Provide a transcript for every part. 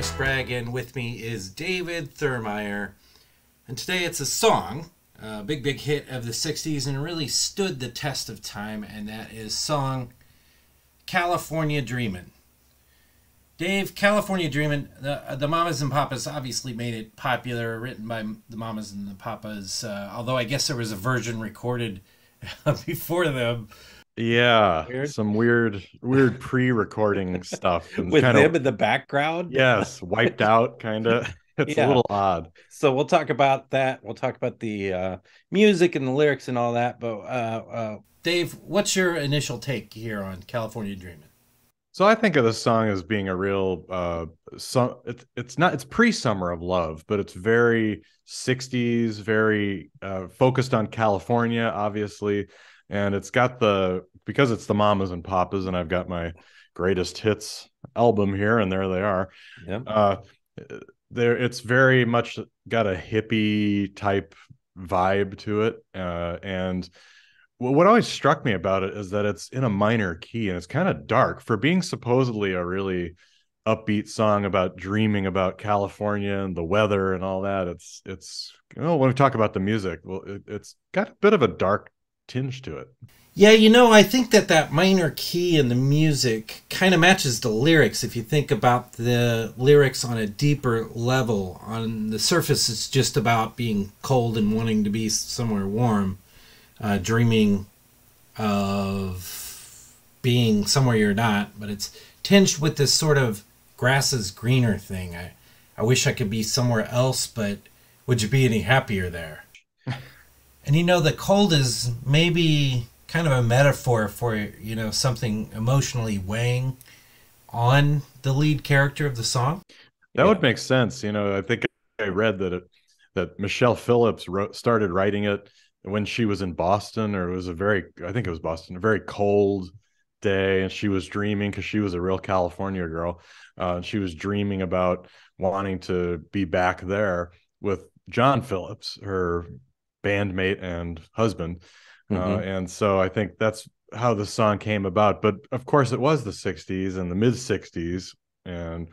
Chris Bragg, and with me is David Thurmaier. And today it's a song, a big hit of the 60s, and really stood the test of time, and that is song California Dreamin'. Dave, California Dreamin', the Mamas and Papas obviously made it popular, written by the Mamas and the Papas, although I guess there was a version recorded before them. Yeah, Weird. some weird pre-recording stuff. And With them in the background? Yes, wiped out, kind of. It's a little odd. So we'll talk about that. We'll talk about the music and the lyrics and all that. But Dave, what's your initial take here on California Dreamin'? So I think of this song as being a real it's pre-Summer of Love, but it's very 60s, very focused on California, obviously. And it's got because it's the Mamas and Papas, and I've got my greatest hits album here, and there they are. yeah. It's very much got a hippie type vibe to it. And what always struck me about it is that it's in a minor key, and it's kind of dark for being supposedly a really upbeat song about dreaming about California and the weather and all that. It's when we talk about the music, well, it's got a bit of a dark tinge to it. Yeah, I think that minor key in the music kind of matches the lyrics. If you think about the lyrics on a deeper level, on the surface, it's just about being cold and wanting to be somewhere warm, dreaming of being somewhere you're not, but it's tinged with this sort of grass is greener thing. I wish I could be somewhere else, but would you be any happier there? And the cold is maybe kind of a metaphor for, something emotionally weighing on the lead character of the song. That would make sense. I think I read that Michelle Phillips started writing it when she was in Boston, or I think it was Boston, a very cold day, and she was dreaming because she was a real California girl. She was dreaming about wanting to be back there with John Phillips, her bandmate and husband. And so I think that's how the song came about. But of course it was the 60s and the mid-60s, and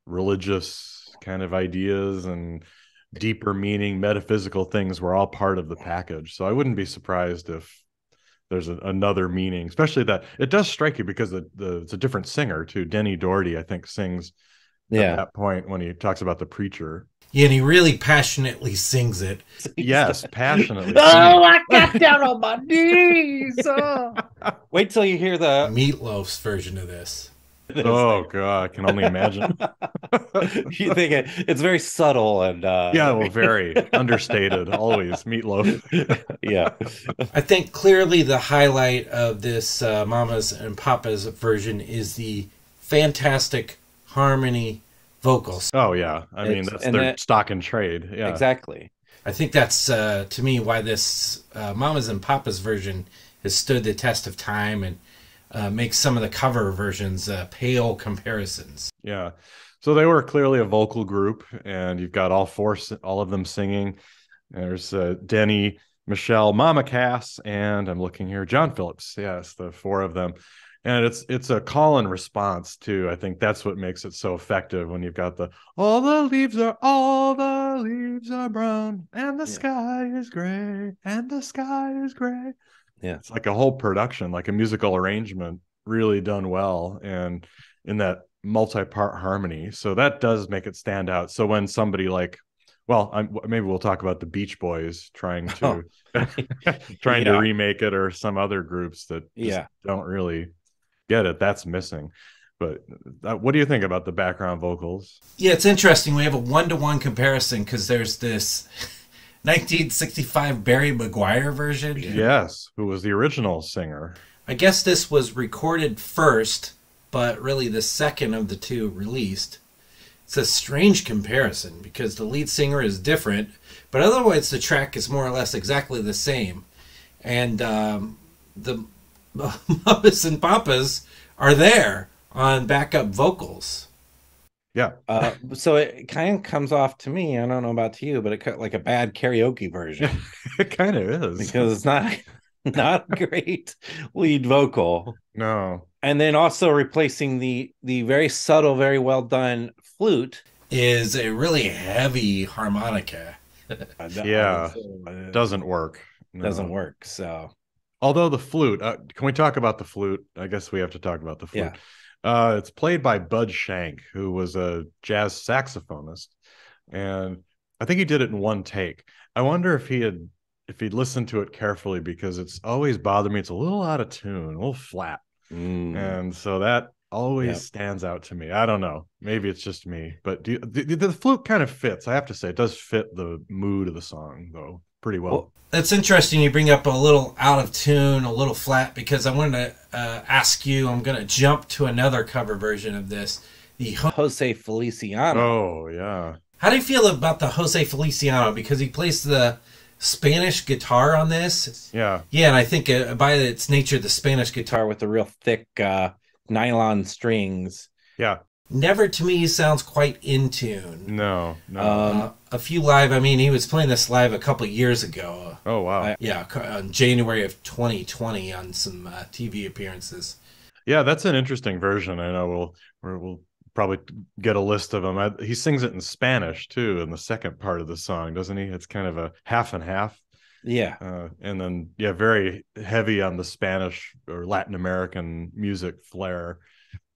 religious kind of ideas and deeper meaning, metaphysical things were all part of the package. So I wouldn't be surprised if there's another meaning, especially that it does strike you because it's a different singer too. Denny Doherty, I think, sings at that point when he talks about the preacher. Yeah, and he really passionately sings it. Yes, passionately. Oh, I got down on my knees. Oh. Wait till you hear the Meatloaf's version of this. Oh God, I can only imagine. You think it's very subtle and very understated. Always Meatloaf. Yeah. I think clearly the highlight of this Mamas and Papas version is the fantastic harmony vocals. Oh yeah, I mean that's their stock and trade. Yeah, exactly. I think that's to me why this Mamas and Papas version has stood the test of time and makes some of the cover versions pale comparisons. Yeah, so they were clearly a vocal group, and you've got all of them singing. There's Denny, Michelle, Mama Cass, and I'm looking here, John Phillips. Yes, the four of them. And it's a call and response too. I think that's what makes it so effective when you've got all the leaves are brown, and the sky is gray, and the sky is gray. Yeah, it's like a whole production, like a musical arrangement, really done well, and in that multi-part harmony. So that does make it stand out. So when somebody maybe we'll talk about the Beach Boys trying to remake it, or some other groups that just don't really get it. That's missing. But what do you think about the background vocals? Yeah, it's interesting. We have a 1-to-1 comparison because there's this 1965 Barry McGuire version. Yes, who was the original singer. I guess this was recorded first, but really the second of the two released. It's a strange comparison because the lead singer is different, but otherwise the track is more or less exactly the same. And the Mamas and Papas are there on backup vocals. Yeah. So it kind of comes off to me, I don't know about you, but it like a bad karaoke version. It kind of is. Because it's not a great lead vocal. No. And then also replacing the very subtle, very well done flute is a really heavy harmonica. Yeah, doesn't work. No. Doesn't work. So, although the flute, can we talk about the flute? I guess we have to talk about the flute. It's played by Bud Shank, who was a jazz saxophonist, and I think he did it in one take. I wonder if he'd listened to it carefully, because it's always bothered me. It's a little out of tune, a little flat, and so that always stands out to me. I don't know, maybe it's just me, but the flute kind of fits. I have to say, it does fit the mood of the song though pretty well. It's interesting you bring up a little out of tune, a little flat, because I wanted to ask you, I'm going to jump to another cover version of this, the Jose Feliciano. Oh yeah. How do you feel about the Jose Feliciano? Because he plays the Spanish guitar on this. Yeah, and I think by its nature, the Spanish Guitar with the real thick nylon strings. Yeah. Never to me sounds quite in tune. No. A few live, I mean, he was playing this live a couple years ago. Oh, wow. On January of 2020 on some TV appearances. Yeah, that's an interesting version. I know we'll probably get a list of them. He sings it in Spanish too in the second part of the song, doesn't he? It's kind of a half and half. Yeah. And then, very heavy on the Spanish or Latin American music flavor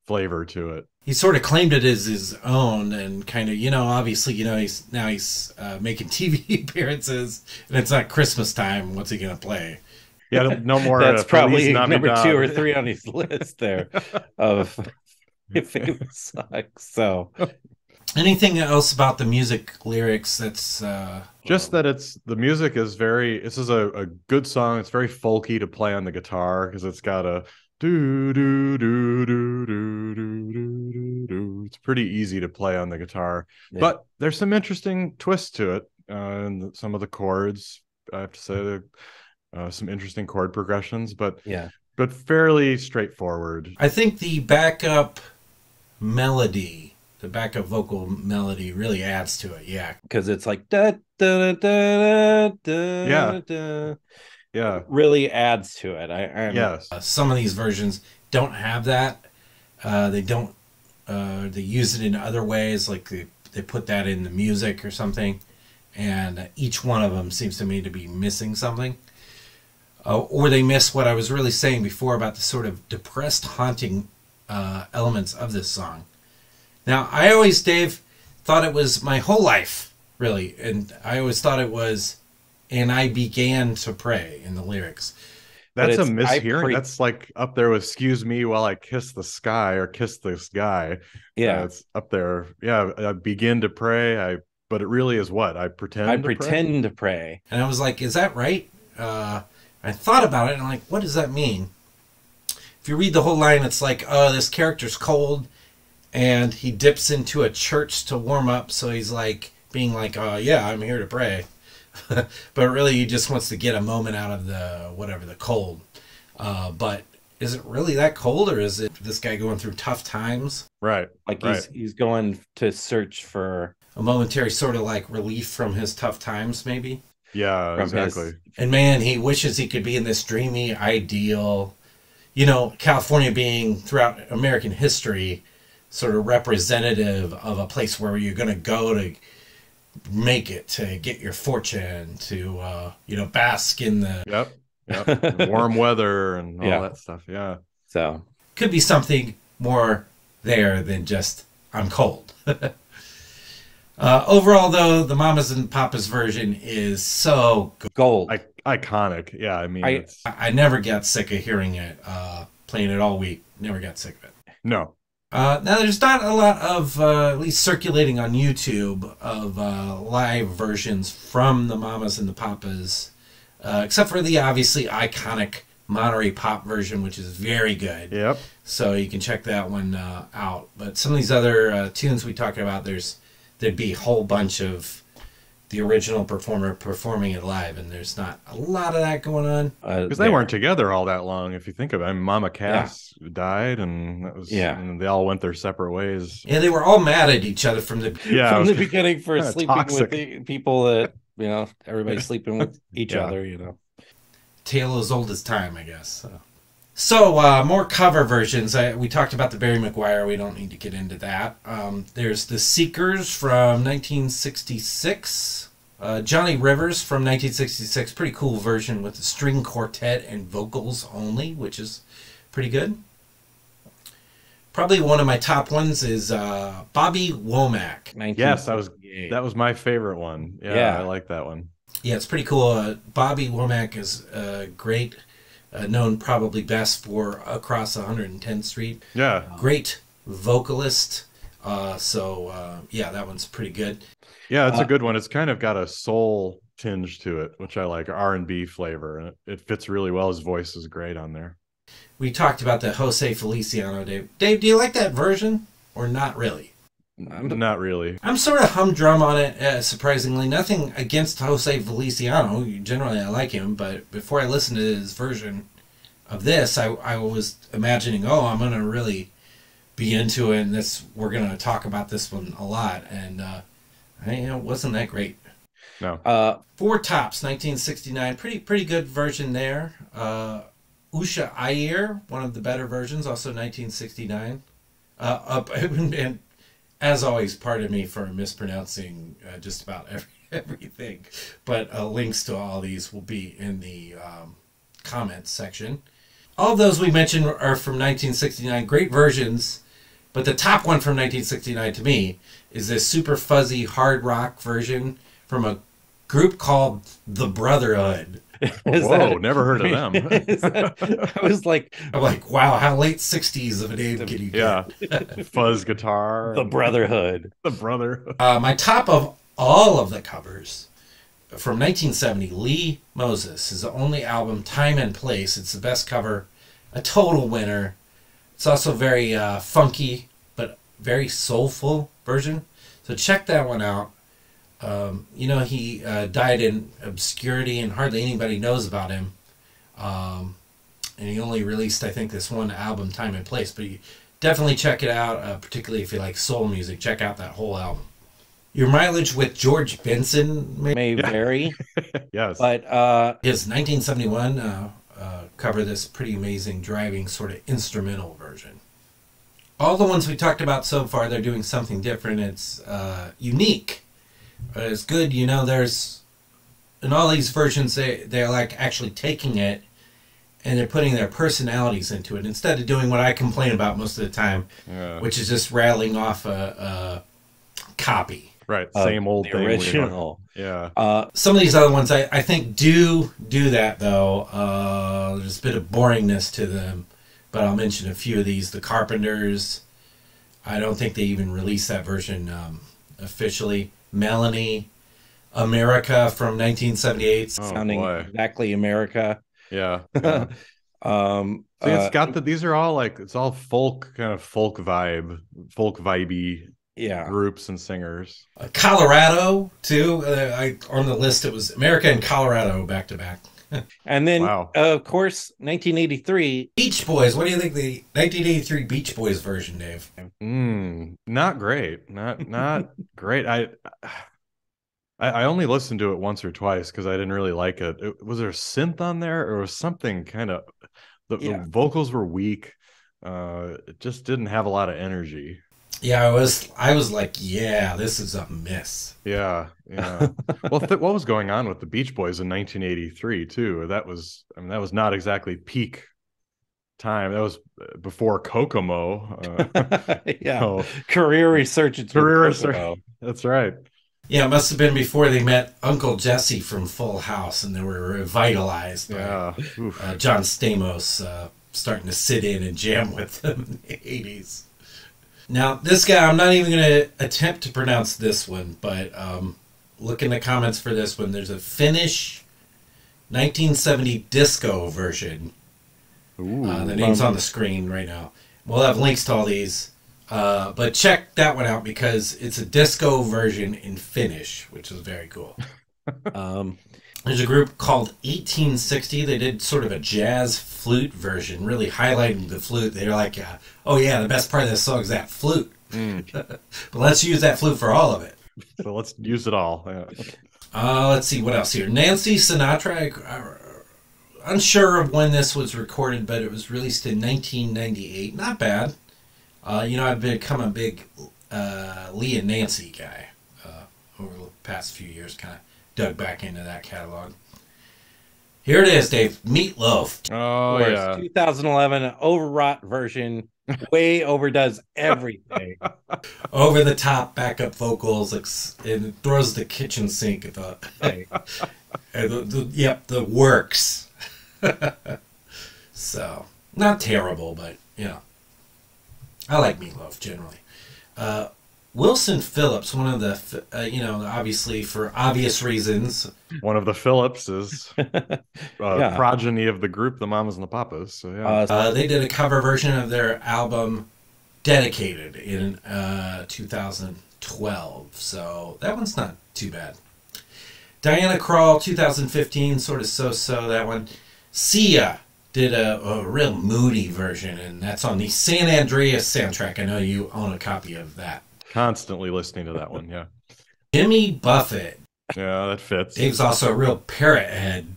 to it. He sort of claimed it as his own, and kind of, obviously, he's making TV appearances, and it's not Christmas time. What's he going to play? Yeah, no more. That's probably number 2 or 3 on his list there of famous songs. So, anything else about the music lyrics that's just that the music is this is a good song. It's very folky to play on the guitar, because it's got a do do do do do do do do. It's pretty easy to play on the guitar, but there's some interesting twists to it, and some of the chords, I have to say, some interesting chord progressions, but fairly straightforward. I think the backup melody, the backup vocal melody, really adds to it. Because it's like da da da da da. Yeah, really adds to it. Yes. Some of these versions don't have that. They don't. They use it in other ways, like they put that in the music or something, and each one of them seems to me to be missing something. Or they miss what I was really saying before about the sort of depressed, haunting elements of this song. Now, I always, Dave, thought it was my whole life, really, and I always thought it was "and I began to pray" in the lyrics. That's a mishearing. That's like up there with "excuse me while I kiss the sky" or "kiss this guy." Yeah, it's up there. Yeah, I begin to pray. But it really is what I pretend. To pray. And I was like, "Is that right?" I thought about it, and I'm like, "What does that mean?" If you read the whole line, it's like, "Oh, this character's cold, and he dips into a church to warm up." So he's like being like, "Oh yeah, I'm here to pray." But really he just wants to get a moment out of the cold. But is it really that cold, or is it this guy going through tough times? Right. Like he's going to search for a momentary sort of like relief from his tough times, maybe? Yeah, exactly. And man, he wishes he could be in this dreamy ideal, California being throughout American history sort of representative of a place where you're going to go to make it, to get your fortune, to bask in the warm weather and all that stuff. Yeah, so could be something more there than just "I'm cold." Overall, though, the Mamas and Papas version is so gold, iconic. Yeah, I mean, I never got sick of hearing it, playing it all week. Never got sick of it. No. Now, there's not a lot of, at least circulating on YouTube, of live versions from the Mamas and the Papas, except for the obviously iconic Monterey Pop version, which is very good. Yep. So you can check that one out. But some of these other tunes we talked about, there'd be a whole bunch of the original performer performing it live, and there's not a lot of that going on because they weren't together all that long. If you think of it, Mama Cass died, and that was and they all went their separate ways. Yeah, they were all mad at each other from the beginning for sleeping with the people that everybody's sleeping with each other. Tale as old as time, I guess. So. So, more cover versions. We talked about the Barry McGuire. We don't need to get into that. There's The Seekers from 1966. Johnny Rivers from 1966. Pretty cool version with the string quartet and vocals only, which is pretty good. Probably one of my top ones is Bobby Womack. Yes, that was my favorite one. Yeah, I like that one. Yeah, it's pretty cool. Bobby Womack is great. Known probably best for Across 110th Street. Yeah. Great vocalist. Yeah, that one's pretty good. Yeah, it's a good one. It's kind of got a soul tinge to it, which I like, R&B flavor, and it fits really well. His voice is great on there. We talked about the Jose Feliciano, Dave. Dave, do you like that version or not really? Not really. I'm sort of humdrum on it, surprisingly. Nothing against Jose Feliciano. Generally, I like him, but before I listened to his version of this, I was imagining, I'm going to really be into it, and we're going to talk about this one a lot, and it wasn't that great. No. Four Tops, 1969. Pretty good version there. Usha Ayer, one of the better versions, also 1969. And as always, pardon me for mispronouncing just about everything, but links to all these will be in the comments section. All of those we mentioned are from 1969, great versions, but the top one from 1969 to me is this super fuzzy hard rock version from a group called The Brotherhood. Never heard of them. I'm like, wow, how late 60s of a name can you get? Yeah, fuzz guitar. The Brotherhood. The Brotherhood. My top of all of the covers from 1970, Lee Moses, is the only album, Time and Place. It's the best cover, a total winner. It's also very funky, but very soulful version. So check that one out. He died in obscurity and hardly anybody knows about him. And he only released, I think, this one album, Time and Place. But you definitely check it out, particularly if you like soul music. Check out that whole album. Your mileage with George Benson may vary. Yes. But his 1971 cover, this pretty amazing driving sort of instrumental version. All the ones we talked about so far, they're doing something different. It's unique. But it's good, there's, in all these versions, they're like actually taking it and they're putting their personalities into it instead of doing what I complain about most of the time, which is just rattling off a copy. Right, same old thing. Original. Yeah. Some of these other ones I think do that, though. There's a bit of boringness to them, but I'll mention a few of these. The Carpenters, I don't think they even released that version officially. Melanie, America from 1978. Sounding exactly America. Yeah. See, it's got these are all it's all folk, kind of folk vibey groups and singers. Colorado, too. On the list, it was America and Colorado back to back. And then, of course, 1983. Beach Boys. What do you think the 1983 Beach Boys version, Dave? Not great. Not great. I only listened to it once or twice because I didn't really like it. Was there a synth on there, or was something kind of the vocals were weak? It just didn't have a lot of energy. Yeah, I was like, this is a miss. Yeah. Well, what was going on with the Beach Boys in 1983 too? That was not exactly peak time. That was before Kokomo. Career resurgence. That's right. Yeah, it must have been before they met Uncle Jesse from Full House, and they were revitalized by John Stamos starting to sit in and jam with them in the 80s. Now, this guy, I'm not even going to attempt to pronounce this one, but look in the comments for this one. There's a Finnish 1970 disco version. The name's on the screen right now. We'll have links to all these. But check that one out because it's a disco version in Finnish, which is very cool. There's a group called 1860. They did sort of a jazz flute version, really highlighting the flute. They're like, the best part of this song is that flute. But let's use that flute for all of it. So let's use it all. Let's see what else here. Nancy Sinatra. unsure of when this was recorded, but it was released in 1998. Not bad. I've become a big Lee and Nancy guy over the past few years. Kind of dug back into that catalog. Here it is, Dave. Meatloaf. Oh, yeah. 2011 overwrought version. Way overdoes everything. Over the top backup vocals, and throws the kitchen sink at the the works. So not terrible, but I like Meatloaf generally. Wilson Phillips, one of the obviously for obvious reasons, one of the Phillipses, progeny of the group, the Mamas and the Papas. So yeah, they did a cover version of their album Dedicated in 2012. So that one's not too bad. Diana Krall, 2015, sort of so-so, that one. Sia did a real moody version, and that's on the San Andreas soundtrack. I know you own a copy of that. Constantly listening to that one, yeah. Jimmy Buffett. Yeah, that fits. Dave's also a real parrot head.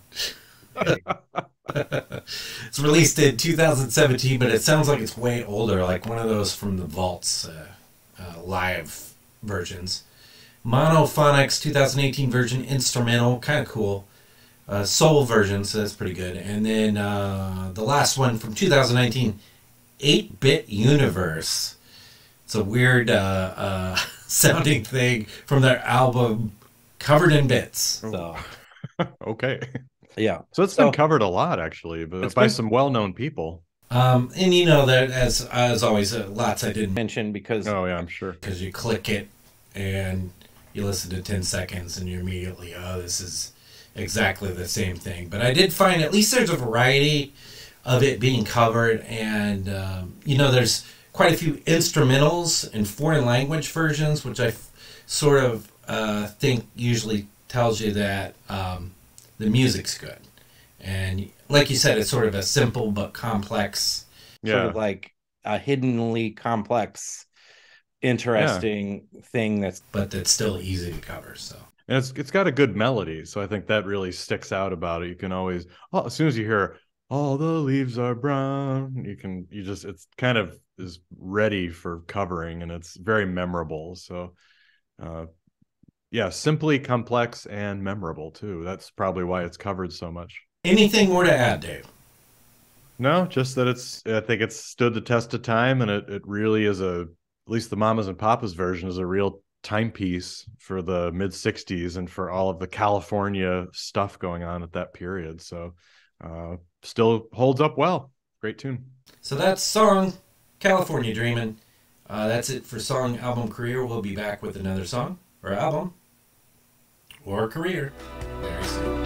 It's released in 2017, but it sounds like it's way older, like one of those from the Vaults live versions. Monophonics 2018 version, instrumental, kind of cool. Soul version, so that's pretty good. And then the last one from 2019, 8-Bit Universe. It's a weird sounding thing from their album Covered in Bits. So. Okay. Yeah. So it's been covered a lot, actually, but by some well-known people. And that as always, lots I didn't mention because... Oh, yeah, I'm sure. Because you click it and you listen to 10 seconds and you're immediately, this is exactly the same thing. But I did find at least there's a variety of it being covered, and, there's quite a few instrumentals and foreign language versions, which I sort of think usually tells you that the music's good. And like you said, it's sort of a simple but complex. Sort of like a hiddenly complex, interesting thing that's still easy to cover. So and it's got a good melody, so I think that really sticks out about it. You can always, as soon as you hear "All the leaves are brown," it's kind of is ready for covering, and it's very memorable. So simply complex and memorable too. That's probably why it's covered so much. Anything more to add, Dave? No, just that I think it's stood the test of time, and it really is at least the Mamas and Papas version is a real timepiece for the mid-60s and for all of the California stuff going on at that period. So still holds up well. Great tune. So that's song California Dreamin'. That's it for Song Album Career. We'll be back with another song or album or career very soon.